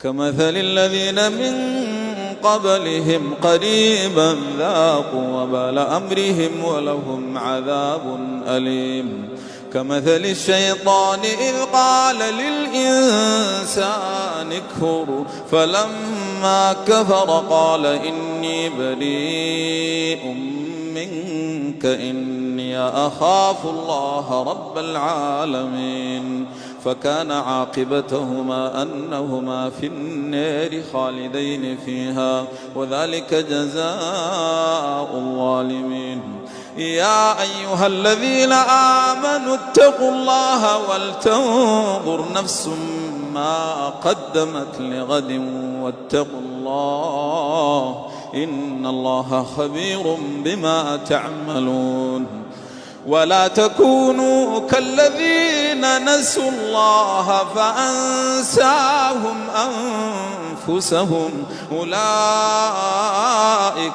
كمثل الذين من قبلهم قريبا ذاقوا وبال أمرهم ولهم عذاب أليم. كمثل الشيطان إذ قال للإنسان اكفر فلما كفر قال إني بريء منك إني أخاف الله رب العالمين. فكان عاقبتهما أنهما في النار خالدين فيها وذلك جزاء الظالمين. يا أيها الذين آمنوا اتقوا الله ولتنظر نفس ما قدمت لغد واتقوا الله إن الله خبير بما تعملون. ولا تكونوا كالذين نسوا الله فأنساهم أنفسهم أولئك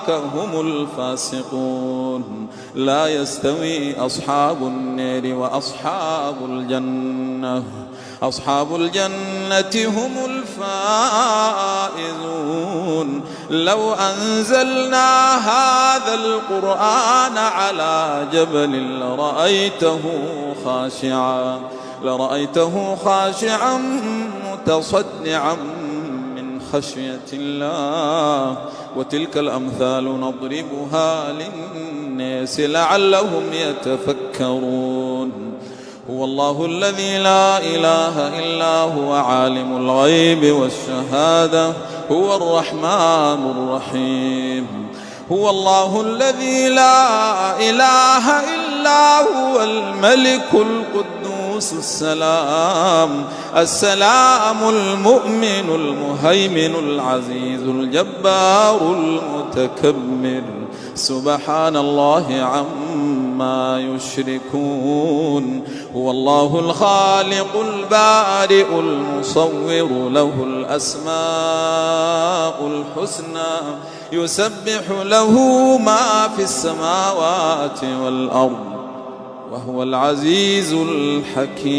هم الفاسقون. لا يستوي أصحاب النار وأصحاب الجنة أصحاب الجنة هم الفائزون. لو أنزلنا هذا القرآن على جبل لرأيته خاشعا متصدعا من خشية الله. وتلك الأمثال نضربها للناس لعلهم يتفكرون. هو الله الذي لا إله إلا هو عالم الغيب والشهادة هو الرحمن الرحيم. هو الله الذي لا إله إلا هو الملك القدوس السلام المؤمن المهيمن العزيز الجبار المتكبر. سبحان الله عما يشركون. هو الله الخالق البارئ المصور له الأسماء الحسنى يسبح له ما في السماوات والأرض وهو العزيز الحكيم.